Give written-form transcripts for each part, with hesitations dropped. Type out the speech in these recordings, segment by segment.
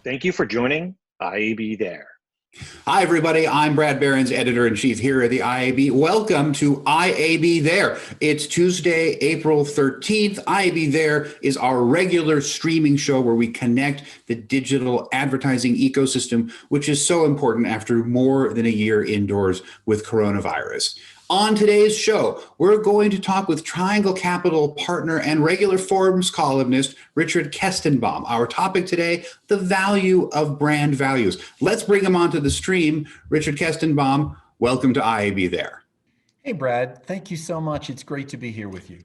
Thank you for joining IAB There. Hi, everybody. I'm Brad Behrens, editor-in-chief here at the IAB. Welcome to IAB There. It's Tuesday, April 13th. IAB There is our regular streaming show where we connect the digital advertising ecosystem, which is so important after more than a year indoors with coronavirus. On today's show, we're going to talk with Triangle Capital partner and regular Forbes columnist, Richard Kestenbaum. Our topic today, the value of brand values. Let's bring him onto the stream. Richard Kestenbaum, welcome to IAB There. Hey, Brad. Thank you so much. It's great to be here with you.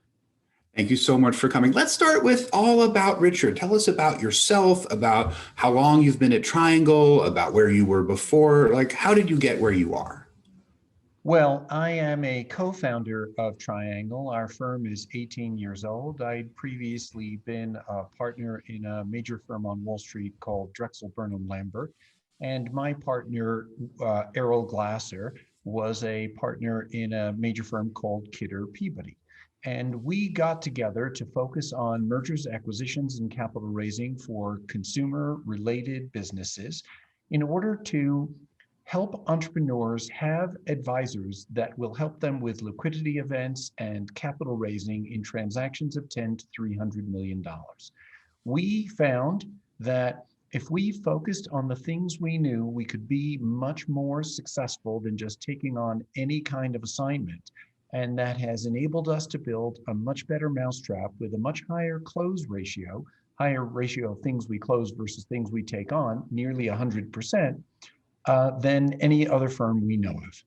Thank you so much for coming. Let's start with all about Richard. Tell us about yourself, about how long you've been at Triangle, about where you were before. How did you get where you are? Well, I am a co-founder of Triangle. Our firm is 18 years old. I'd previously been a partner in a major firm on Wall Street called Drexel Burnham Lambert. And my partner, Errol Glasser, was a partner in a major firm called Kidder Peabody. And we got together to focus on mergers, acquisitions, and capital raising for consumer-related businesses in order to help entrepreneurs have advisors that will help them with liquidity events and capital raising in transactions of $10 to $300 million. We found that if we focused on the things we knew, we could be much more successful than just taking on any kind of assignment. And that has enabled us to build a much better mousetrap with a much higher close ratio, higher ratio of things we close versus things we take on, nearly 100%. Than any other firm we know of.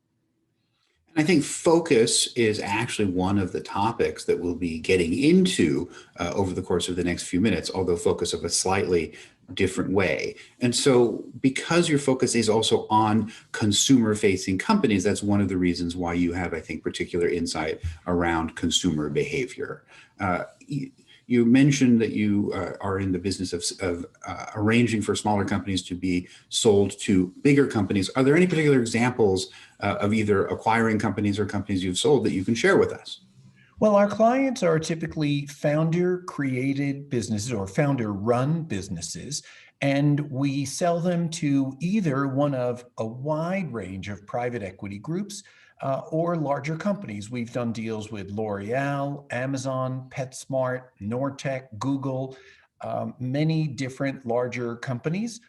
I think focus is actually one of the topics that we'll be getting into over the course of the next few minutes, although focus of a slightly different way. And so because your focus is also on consumer-facing companies, that's one of the reasons why you have, I think, particular insight around consumer behavior. You mentioned that you are in the business of arranging for smaller companies to be sold to bigger companies. Are there any particular examples of either acquiring companies or companies you've sold that you can share with us? Well, our clients are typically founder-created businesses or founder-run businesses, and we sell them to either one of a wide range of private equity groups or larger companies. We've done deals with L'Oreal, Amazon, PetSmart, Nortec, Google, many different larger companies.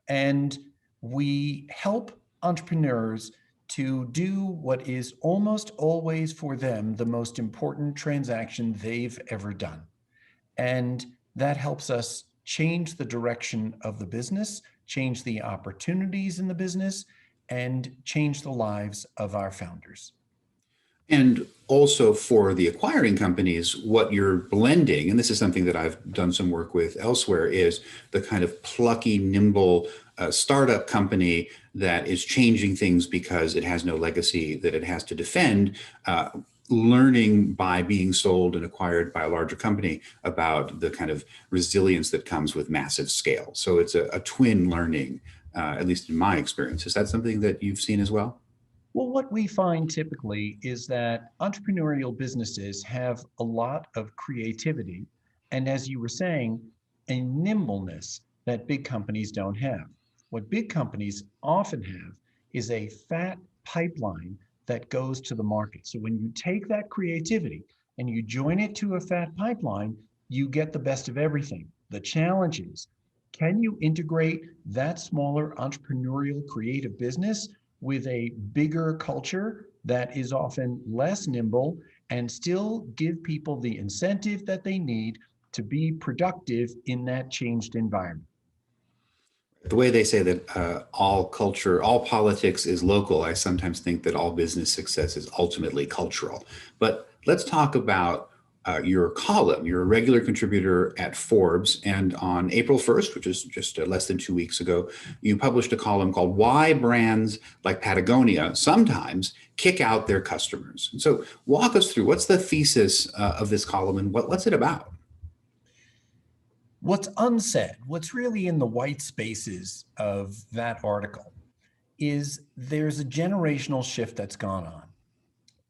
And we help entrepreneurs to do what is almost always for them the most important transaction they've ever done. And that helps us change the direction of the business, change the opportunities in the business, and change the lives of our founders. And also for the acquiring companies, what you're blending, and this is something that I've done some work with elsewhere, is the kind of plucky, nimble startup company that is changing things because it has no legacy that it has to defend, learning by being sold and acquired by a larger company about the kind of resilience that comes with massive scale. So it's a twin learning, at least in my experience. Is that something that you've seen as well? Well, what we find typically is that entrepreneurial businesses have a lot of creativity, and as you were saying, a nimbleness that big companies don't have. What big companies often have is a fat pipeline that goes to the market. So when you take that creativity and you join it to a fat pipeline, you get the best of everything. The challenge is, can you integrate that smaller entrepreneurial creative business with a bigger culture that is often less nimble and still give people the incentive that they need to be productive in that changed environment? The way they say that all culture, all politics is local, I sometimes think that all business success is ultimately cultural. But let's talk about your column. You're a regular contributor at Forbes, and on April 1st, which is just less than 2 weeks ago, you published a column called "Why Brands Like Patagonia Sometimes Kick Out Their Customers." And so walk us through, what's the thesis of this column and what's it about? What's unsaid, what's really in the white spaces of that article, is there's a generational shift that's gone on.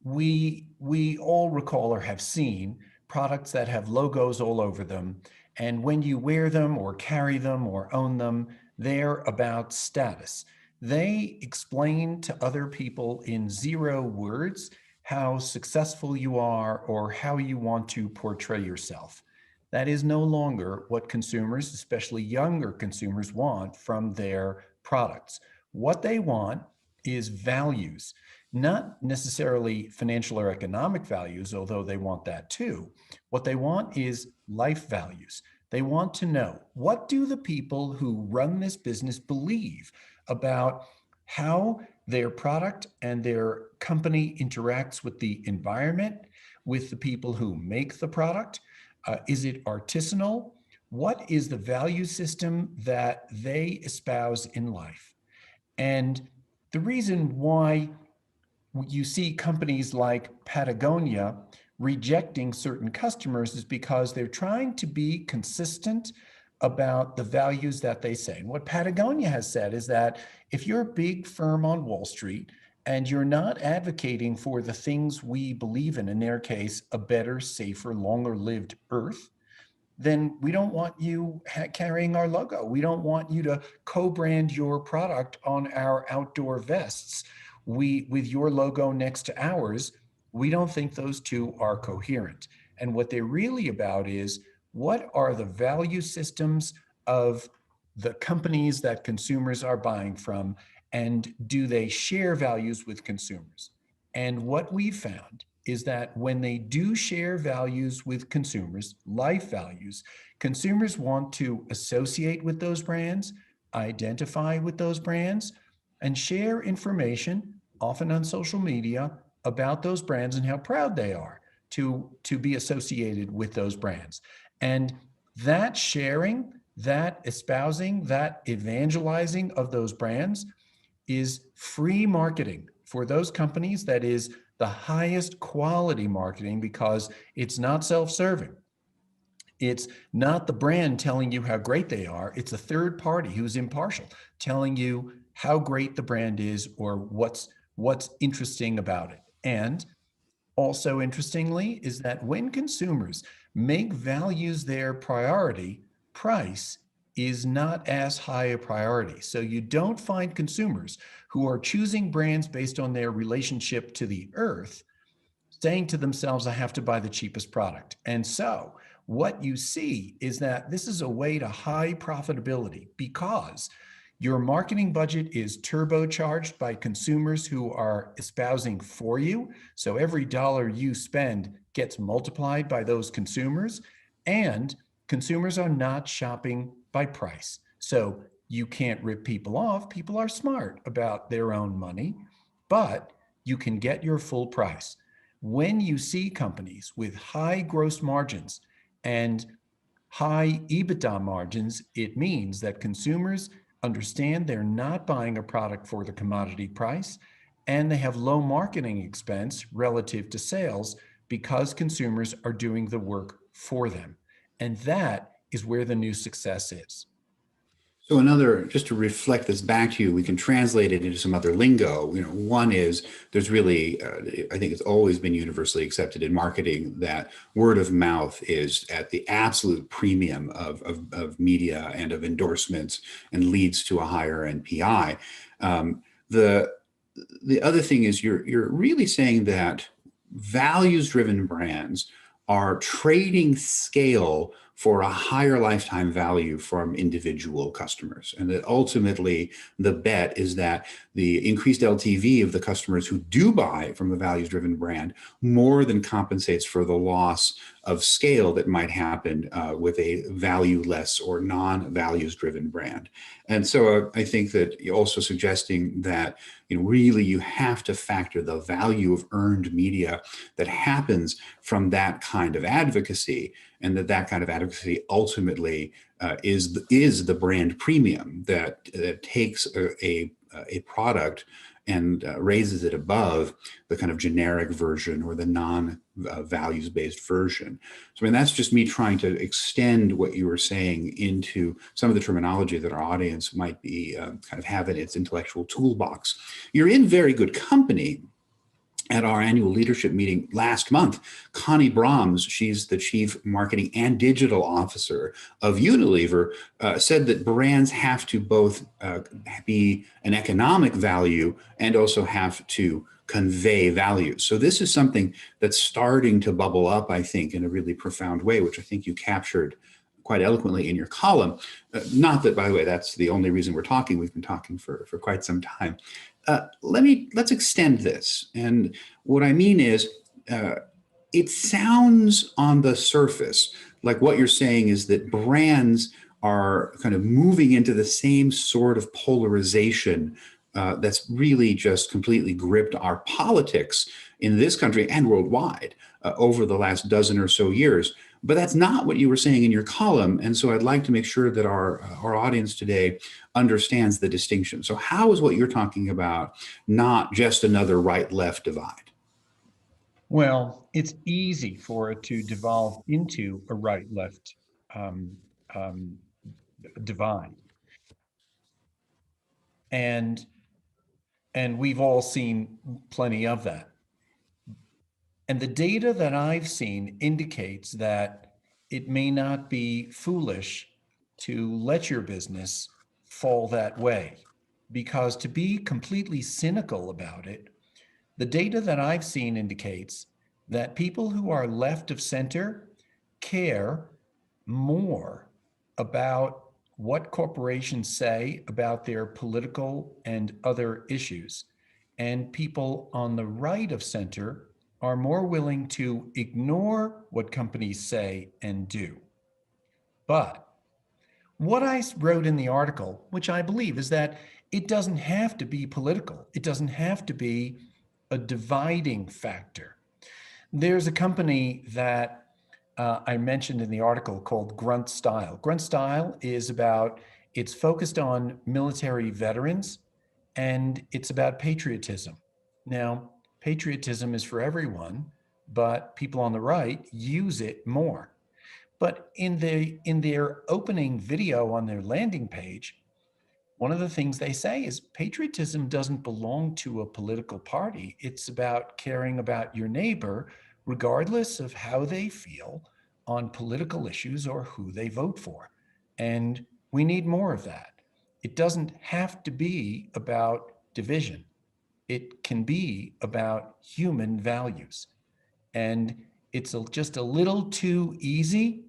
We all recall or have seen products that have logos all over them, and when you wear them or carry them or own them, They're about status. They explain to other people in 0 words how successful you are or how you want to portray yourself. That is no longer what consumers, especially younger consumers, want from their products. What they want is values, not necessarily financial or economic values, although they want that too. What they want is life values. They want to know, what do the people who run this business believe about how their product and their company interacts with the environment, with the people who make the product? Is it artisanal? What is the value system that they espouse in life? And the reason why you see companies like Patagonia rejecting certain customers is because they're trying to be consistent about the values that they say. And what Patagonia has said is that if you're a big firm on Wall Street and you're not advocating for the things we believe in their case, a better, safer, longer lived Earth, then we don't want you carrying our logo. We don't want you to co-brand your product on our outdoor vests. With your logo next to ours, we don't think those two are coherent. And what they're really about is, what are the value systems of the companies that consumers are buying from, and do they share values with consumers? And what we found is that when they do share values with consumers, life values, consumers want to associate with those brands, identify with those brands, and share information, often on social media, about those brands and how proud they are to be associated with those brands. And that sharing, that espousing, that evangelizing of those brands is free marketing for those companies. That is the highest quality marketing, because it's not self-serving. It's not the brand telling you how great they are. It's a third party who's impartial telling you how great the brand is or what's interesting about it. And also interestingly is that when consumers make values their priority, price is not as high a priority. So you don't find consumers who are choosing brands based on their relationship to the earth saying to themselves, I have to buy the cheapest product. And so what you see is that this is a way to high profitability, because your marketing budget is turbocharged by consumers who are espousing for you. So every dollar you spend gets multiplied by those consumers, and consumers are not shopping by price. So you can't rip people off. People are smart about their own money, but you can get your full price. When you see companies with high gross margins and high EBITDA margins, it means that consumers understand they're not buying a product for the commodity price, and they have low marketing expense relative to sales because consumers are doing the work for them. And that is where the new success is. So another, just to reflect this back to you, we can translate it into some other lingo. One is there's really, I think it's always been universally accepted in marketing that word of mouth is at the absolute premium of media and of endorsements and leads to a higher NPI. The other thing is you're really saying that values-driven brands are trading scale for a higher lifetime value from individual customers. And that ultimately the bet is that the increased LTV of the customers who do buy from a values-driven brand more than compensates for the loss of scale that might happen with a value-less or non-values-driven brand. And so I think that you're also suggesting that really you have to factor the value of earned media that happens from that kind of advocacy, and that kind of advocacy ultimately is the brand premium that takes a product and raises it above the kind of generic version or the non-values-based version. So I mean, that's just me trying to extend what you were saying into some of the terminology that our audience might be kind of have in its intellectual toolbox. You're in very good company, at our annual leadership meeting last month. Connie Brahms, she's the chief marketing and digital officer of Unilever, said that brands have to both be an economic value and also have to convey value. So this is something that's starting to bubble up, I think, in a really profound way, which I think you captured quite eloquently in your column. Not that, by the way, that's the only reason we're talking. We've been talking for quite some time. Let's extend this. And what I mean is, it sounds on the surface like what you're saying is that brands are kind of moving into the same sort of polarization that's really just completely gripped our politics in this country and worldwide over the last dozen or so years. But that's not what you were saying in your column. And so I'd like to make sure that our audience today understands the distinction. So how is what you're talking about not just another right-left divide? Well, it's easy for it to devolve into a right-left um, um, divide, and we've all seen plenty of that. And the data that I've seen indicates that it may not be foolish to let your business fall that way, because to be completely cynical about it, the data that I've seen indicates that people who are left of center care more about what corporations say about their political and other issues. And people on the right of center are more willing to ignore what companies say and do. But what I wrote in the article, which I believe, is that it doesn't have to be political. It doesn't have to be a dividing factor. There's a company that I mentioned in the article called Grunt Style. Grunt Style it's focused on military veterans, and it's about patriotism. Now, patriotism is for everyone, but people on the right use it more. But in their opening video on their landing page, one of the things they say is patriotism doesn't belong to a political party. It's about caring about your neighbor, regardless of how they feel on political issues or who they vote for. And we need more of that. It doesn't have to be about division. It can be about human values. And it's just a little too easy.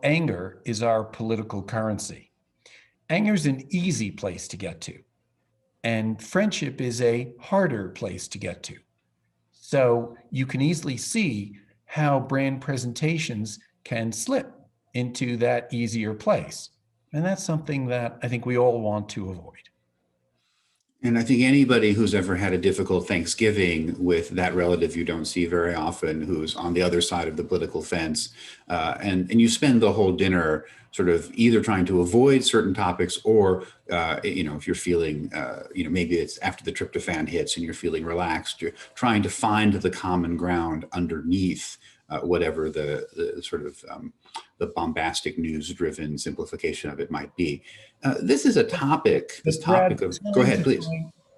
Anger is our political currency. Anger is an easy place to get to, and friendship is a harder place to get to. So you can easily see how brand presentations can slip into that easier place. And that's something that I think we all want to avoid. And I think anybody who's ever had a difficult Thanksgiving with that relative you don't see very often, who's on the other side of the political fence, and you spend the whole dinner sort of either trying to avoid certain topics or, if you're feeling, maybe it's after the tryptophan hits and you're feeling relaxed, you're trying to find the common ground underneath whatever the sort of the bombastic news-driven simplification of it might be. This is a topic. This topic of go ahead, please.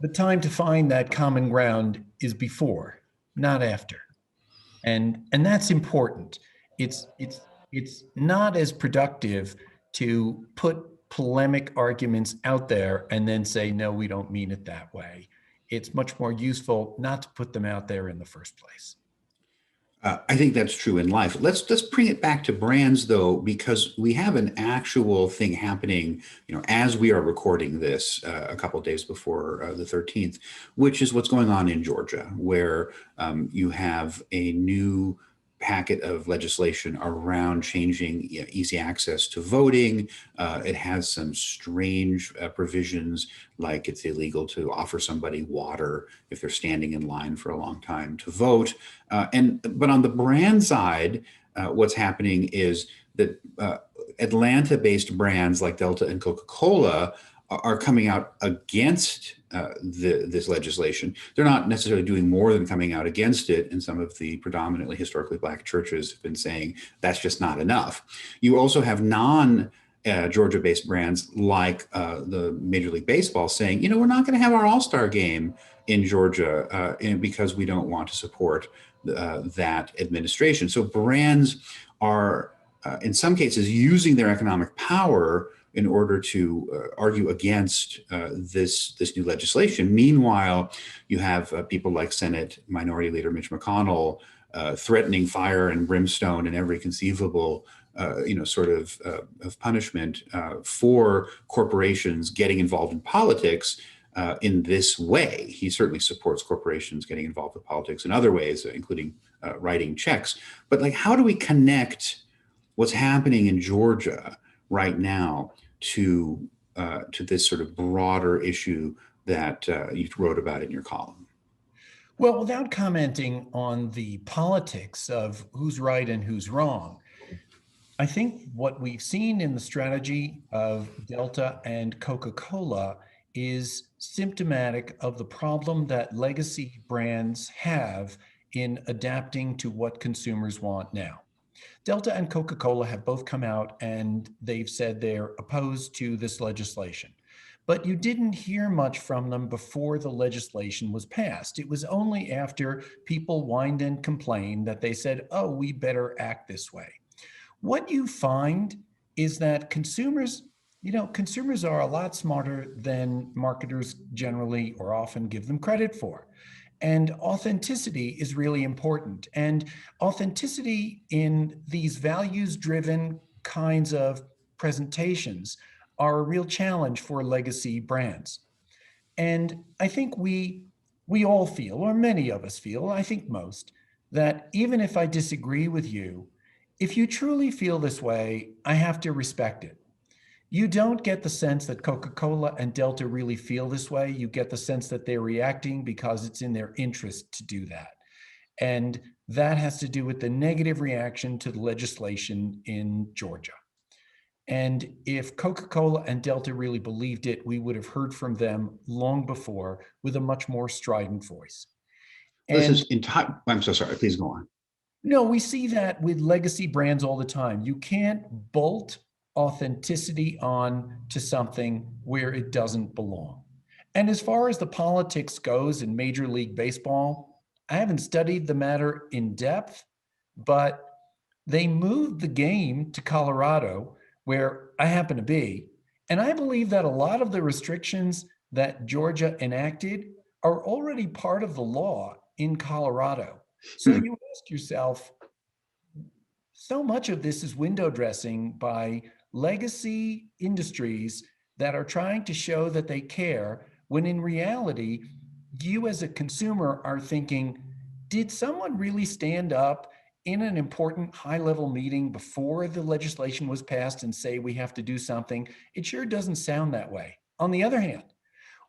The time to find that common ground is before, not after, and that's important. It's not as productive to put polemic arguments out there and then say, no, we don't mean it that way. It's much more useful not to put them out there in the first place. I think that's true in life. Let's bring it back to brands, though, because we have an actual thing happening, as we are recording this a couple of days before the 13th, which is what's going on in Georgia, where you have a new packet of legislation around changing easy access to voting. It has some strange provisions, like it's illegal to offer somebody water if they're standing in line for a long time to vote. But on the brand side, what's happening is that Atlanta-based brands like Delta and Coca-Cola are coming out against this legislation. They're not necessarily doing more than coming out against it, and some of the predominantly historically Black churches have been saying that's just not enough. You also have Georgia-based brands like the Major League Baseball saying, we're not going to have our All-Star game in Georgia, and because we don't want to support that administration. So brands are, in some cases, using their economic power in order to argue against this new legislation. Meanwhile, you have people like Senate Minority Leader Mitch McConnell threatening fire and brimstone and every conceivable sort of punishment for corporations getting involved in politics in this way. He certainly supports corporations getting involved with politics in other ways, including writing checks. But like, how do we connect what's happening in Georgia right now to this sort of broader issue that you wrote about in your column? Well, without commenting on the politics of who's right and who's wrong, I think what we've seen in the strategy of Delta and Coca-Cola is symptomatic of the problem that legacy brands have in adapting to what consumers want now. Delta and Coca-Cola have both come out and they've said they're opposed to this legislation. But you didn't hear much from them before the legislation was passed. It was only after people whined and complained that they said, oh, we better act this way. What you find is that consumers are a lot smarter than marketers generally or often give them credit for. And authenticity is really important. And authenticity in these values-driven kinds of presentations are a real challenge for legacy brands. And I think we all feel, or many of us feel, I think most, that even if I disagree with you, if you truly feel this way, I have to respect it. You don't get the sense that Coca-Cola and Delta really feel this way. You get the sense that they're reacting because it's in their interest to do that. And that has to do with the negative reaction to the legislation in Georgia. And if Coca-Cola and Delta really believed it, we would have heard from them long before with a much more strident voice. This And is entire. I'm so sorry. Please go on. no, we see that with legacy brands all the time. You can't bolt authenticity on to something where it doesn't belong. And as far as the politics goes in Major League Baseball, I haven't studied the matter in depth, but they moved the game to Colorado, where I happen to be. And I believe that a lot of the restrictions that Georgia enacted are already part of the law in Colorado. So you ask yourself, so much of this is window dressing by legacy industries that are trying to show that they care, when in reality, you as a consumer are thinking, did someone really stand up in an important high-level meeting before the legislation was passed and say we have to do something? It sure doesn't sound that way. On the other hand,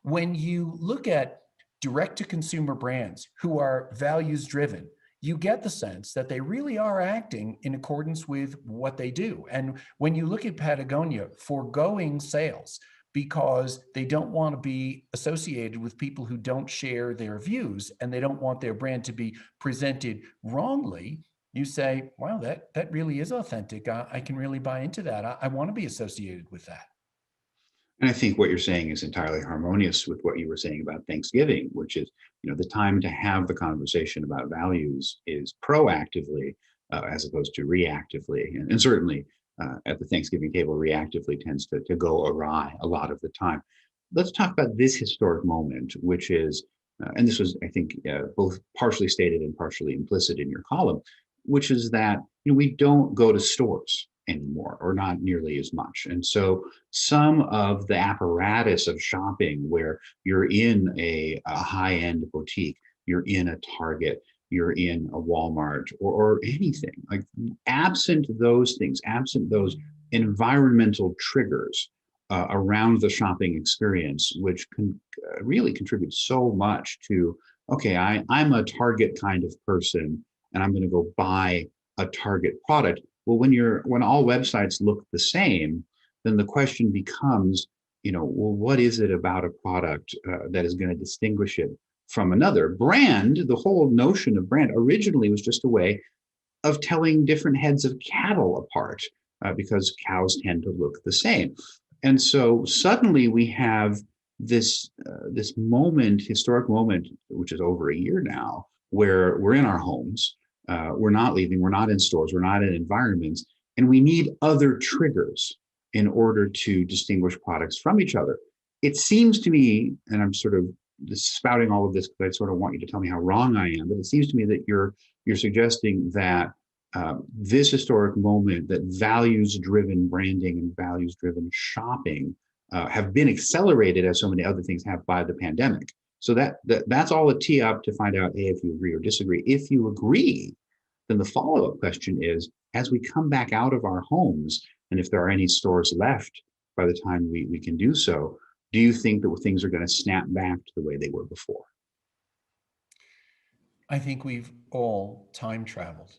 when you look at direct-to-consumer brands who are values-driven, you get the sense that they really are acting in accordance with what they do. And when you look at Patagonia foregoing sales because they don't want to be associated with people who don't share their views and they don't want their brand to be presented wrongly, you say, wow, that really is authentic. I can really buy into that. I want to be associated with that. And I think what you're saying is entirely harmonious with what you were saying about Thanksgiving, which is, the time to have the conversation about values is proactively as opposed to reactively. And certainly at the Thanksgiving table, reactively tends to go awry a lot of the time. Let's talk about this historic moment, which is, and this was, I think, both partially stated and partially implicit in your column, which is that we don't go to stores anymore, or not nearly as much. And so some of the apparatus of shopping where you're in a high-end boutique, you're in a Target, you're in a Walmart, or anything, like absent those things, absent those environmental triggers around the shopping experience, which can really contribute so much to, okay, I'm a Target kind of person, and I'm going to go buy a Target product. Well, when all websites look the same, then the question becomes, well, what is it about a product that is going to distinguish it from another? Brand, the whole notion of brand originally was just a way of telling different heads of cattle apart because cows tend to look the same. And so suddenly we have this moment, historic moment, which is over a year now, where we're in our homes, we're not leaving, we're not in stores, we're not in environments, and we need other triggers in order to distinguish products from each other. It seems to me, and I'm sort of spouting all of this because I sort of want you to tell me how wrong I am, but it seems to me that you're suggesting that this historic moment, that values-driven branding and values-driven shopping have been accelerated, as so many other things have, by the pandemic. So that's all a tee up to find out, A, if you agree or disagree. If you agree, then the follow-up question is, as we come back out of our homes, and if there are any stores left by the time we can do so, do you think that things are going to snap back to the way they were before? I think we've all time traveled.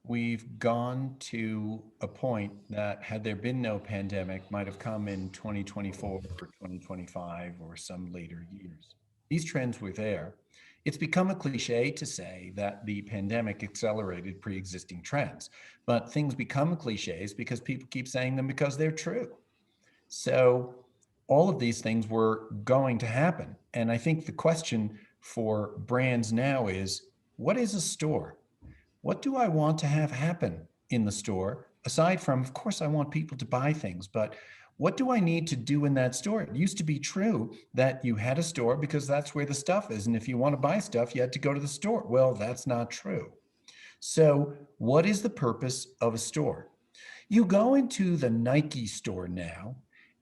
We've gone to a point that, had there been no pandemic, might have come in 2024 or 2025 or some later years. These trends were there. It's become a cliche to say that the pandemic accelerated pre-existing trends, but things become cliches because people keep saying them because they're true. So all of these things were going to happen. And I think the question for brands now is, what is a store? What do I want to have happen in the store? Aside from, of course, I want people to buy things, but what do I need to do in that store? It used to be true that you had a store because that's where the stuff is. And if you want to buy stuff, you had to go to the store. Well, that's not true. So, what is the purpose of a store? You go into the Nike store now,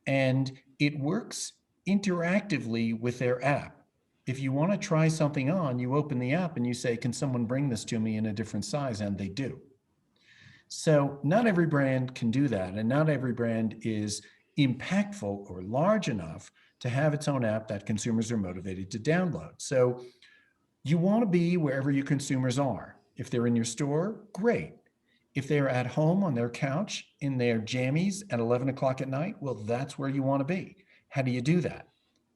and it works interactively with their app. If you want to try something on, you open the app and you say, can someone bring this to me in a different size? And they do. So not every brand can do that. And not every brand is impactful or large enough to have its own app that consumers are motivated to download. So you want to be wherever your consumers are. If they're in your store, great. If they're at home on their couch in their jammies at 11 o'clock at night, well, that's where you want to be. How do you do that?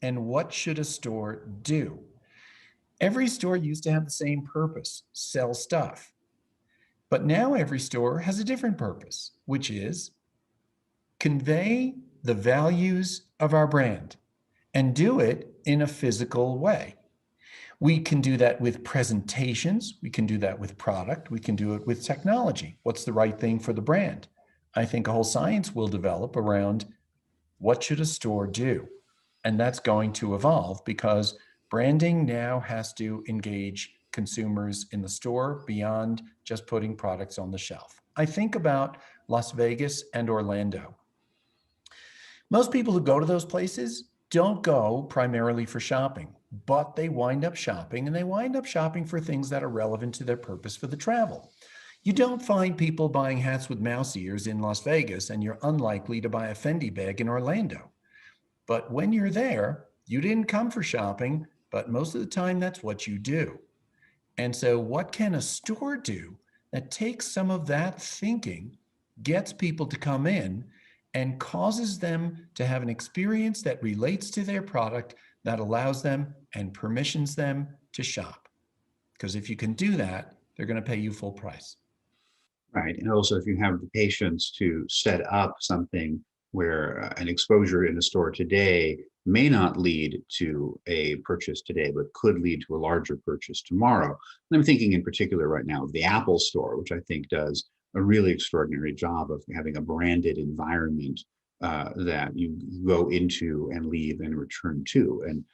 And what should a store do? Every store used to have the same purpose, sell stuff. But now every store has a different purpose, which is convey the values of our brand and do it in a physical way. We can do that with presentations. We can do that with product. We can do it with technology. What's the right thing for the brand? I think a whole science will develop around what should a store do? And that's going to evolve because branding now has to engage consumers in the store beyond just putting products on the shelf. I think about Las Vegas and Orlando. Most people who go to those places don't go primarily for shopping, but they wind up shopping, and they wind up shopping for things that are relevant to their purpose for the travel. You don't find people buying hats with mouse ears in Las Vegas, and you're unlikely to buy a Fendi bag in Orlando. But when you're there, you didn't come for shopping, but most of the time that's what you do. And so, what can a store do that takes some of that thinking, gets people to come in, and causes them to have an experience that relates to their product, that allows them and permissions them to shop? Because if you can do that, they're going to pay you full price. Right. And also, if you have the patience to set up something where an exposure in a store today may not lead to a purchase today, but could lead to a larger purchase tomorrow. And I'm thinking in particular right now of the Apple Store, which I think does a really extraordinary job of having a branded environment that you go into and leave and return to. And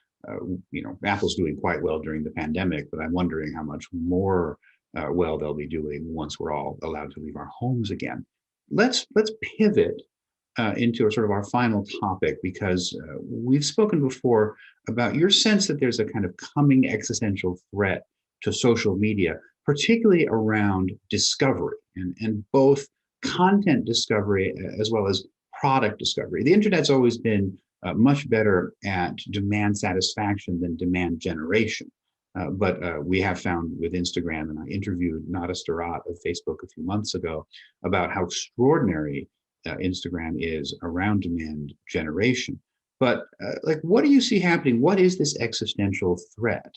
Apple's doing quite well during the pandemic, but I'm wondering how much more well they'll be doing once we're all allowed to leave our homes again. Let's pivot into a sort of our final topic, because we've spoken before about your sense that there's a kind of coming existential threat to social media, particularly around discovery and both content discovery as well as product discovery. The internet's always been much better at demand satisfaction than demand generation. But we have found with Instagram, and I interviewed Nada Starat of Facebook a few months ago about how extraordinary Instagram is around demand generation. But what do you see happening? What is this existential threat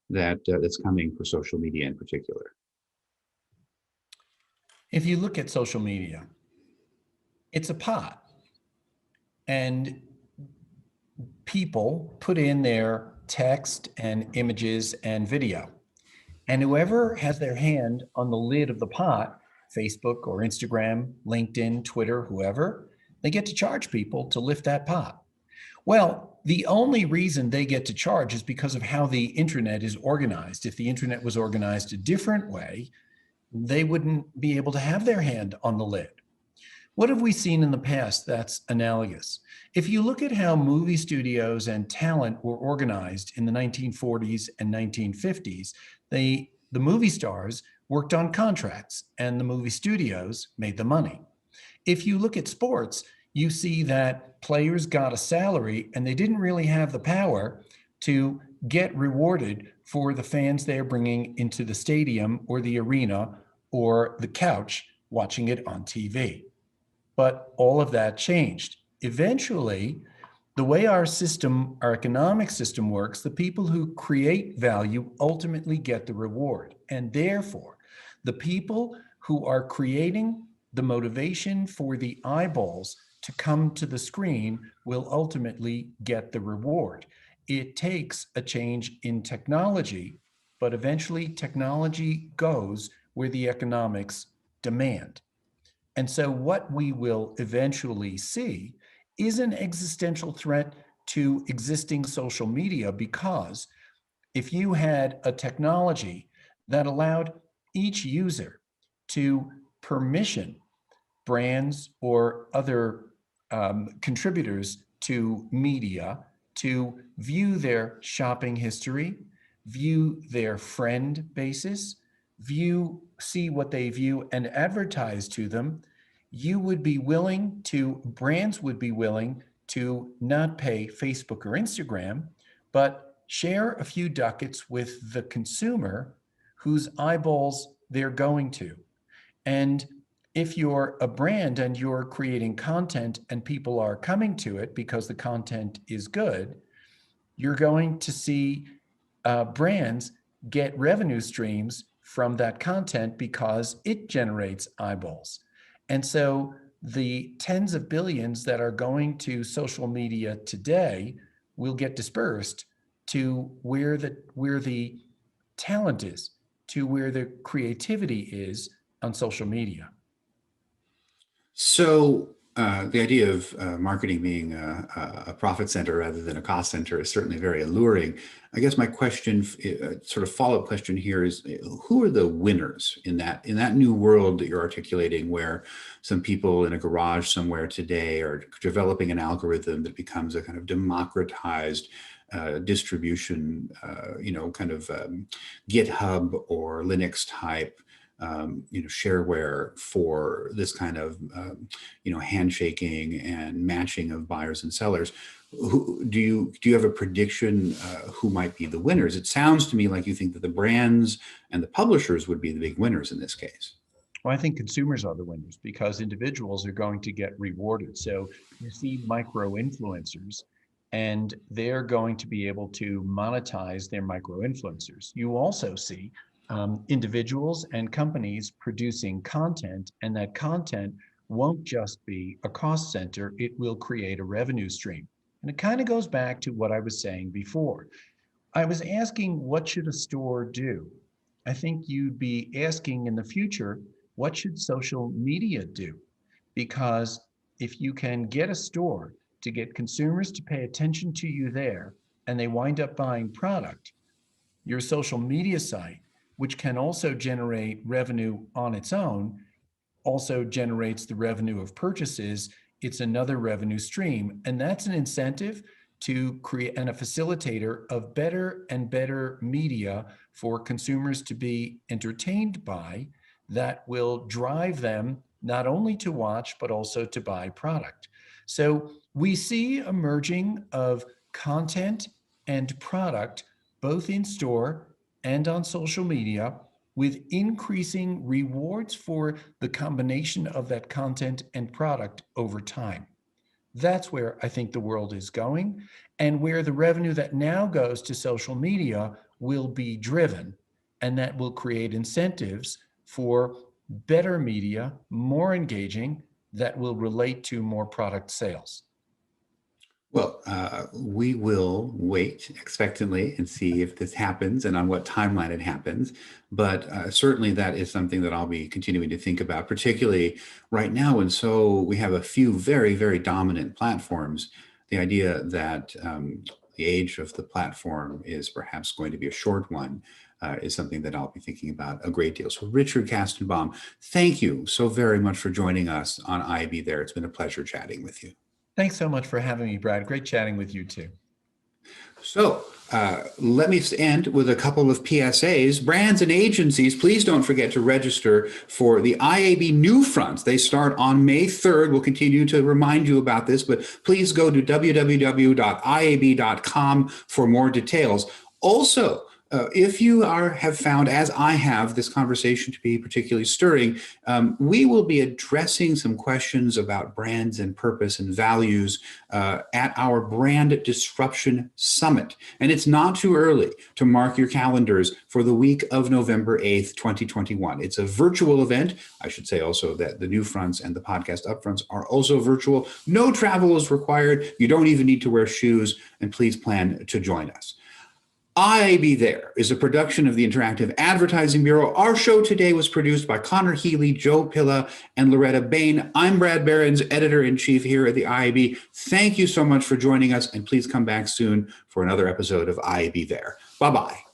that's coming for social media in particular? If you look at social media, it's a pot. And people put in their text and images and video. And whoever has their hand on the lid of the pot, Facebook or Instagram, LinkedIn, Twitter, whoever, they get to charge people to lift that pot. Well, the only reason they get to charge is because of how the internet is organized. If the internet was organized a different way, they wouldn't be able to have their hand on the lid. What have we seen in the past that's analogous? If you look at how movie studios and talent were organized in the 1940s and 1950s, the movie stars worked on contracts and the movie studios made the money. If you look at sports, you see that players got a salary and they didn't really have the power to get rewarded for the fans they're bringing into the stadium or the arena or the couch watching it on TV. But all of that changed. Eventually, the way our system, our economic system works, the people who create value ultimately get the reward. And therefore, the people who are creating the motivation for the eyeballs to come to the screen will ultimately get the reward. It takes a change in technology, but eventually technology goes where the economics demand. And so what we will eventually see is an existential threat to existing social media, because if you had a technology that allowed each user to permission brands or other contributors to media to view their shopping history, view their friend basis, see what they view and advertise to them, brands would be willing to not pay Facebook or Instagram, but share a few ducats with the consumer whose eyeballs they're going to. And if you're a brand and you're creating content and people are coming to it because the content is good, you're going to see brands get revenue streams from that content because it generates eyeballs. And so the tens of billions that are going to social media today will get dispersed to where the talent is, to where the creativity is on social media. So the idea of marketing being a profit center rather than a cost center is certainly very alluring. I guess my question, sort of follow-up question here, is who are the winners in that new world that you're articulating, where some people in a garage somewhere today are developing an algorithm that becomes a kind of democratized distribution, GitHub or Linux type shareware for this kind of, handshaking and matching of buyers and sellers. Do you have a prediction who might be the winners? It sounds to me like you think that the brands and the publishers would be the big winners in this case. Well, I think consumers are the winners because individuals are going to get rewarded. So you see micro influencers, and they're going to be able to monetize their micro influencers. You also see individuals and companies producing content, and that content won't just be a cost center, it will create a revenue stream. And it kind of goes back to what I was saying before. I was asking, what should a store do? I think you'd be asking in the future, what should social media do? Because if you can get a store to get consumers to pay attention to you there, and they wind up buying product, your social media site, which can also generate revenue on its own, also generates the revenue of purchases. It's another revenue stream. And that's an incentive to create and a facilitator of better and better media for consumers to be entertained by, that will drive them not only to watch, but also to buy product. So we see a merging of content and product, both in store and on social media, with increasing rewards for the combination of that content and product over time. That's where I think the world is going, and where the revenue that now goes to social media will be driven, and that will create incentives for better media, more engaging, that will relate to more product sales. Well, we will wait expectantly and see if this happens and on what timeline it happens. But certainly that is something that I'll be continuing to think about, particularly right now. And so we have a few very, very dominant platforms. The idea that the age of the platform is perhaps going to be a short one is something that I'll be thinking about a great deal. So Richard Kastenbaum, thank you so very much for joining us on IB There. It's been a pleasure chatting with you. Thanks so much for having me, Brad. Great chatting with you too. So let me end with a couple of PSAs. Brands and agencies, please don't forget to register for the IAB New Fronts. They start on May 3rd. We'll continue to remind you about this, but please go to www.iab.com for more details. Also, if you have found, as I have, this conversation to be particularly stirring, we will be addressing some questions about brands and purpose and values at our Brand Disruption Summit. And it's not too early to mark your calendars for the week of November 8th, 2021. It's a virtual event. I should say also that the New Fronts and the podcast Upfronts are also virtual. No travel is required. You don't even need to wear shoes. And please plan to join us. IAB There is a production of the Interactive Advertising Bureau. Our show today was produced by Connor Healy, Joe Pilla, and Loretta Bain. I'm Brad Behrens, editor-in-chief here at the IAB. Thank you so much for joining us, and please come back soon for another episode of IAB There. Bye-bye.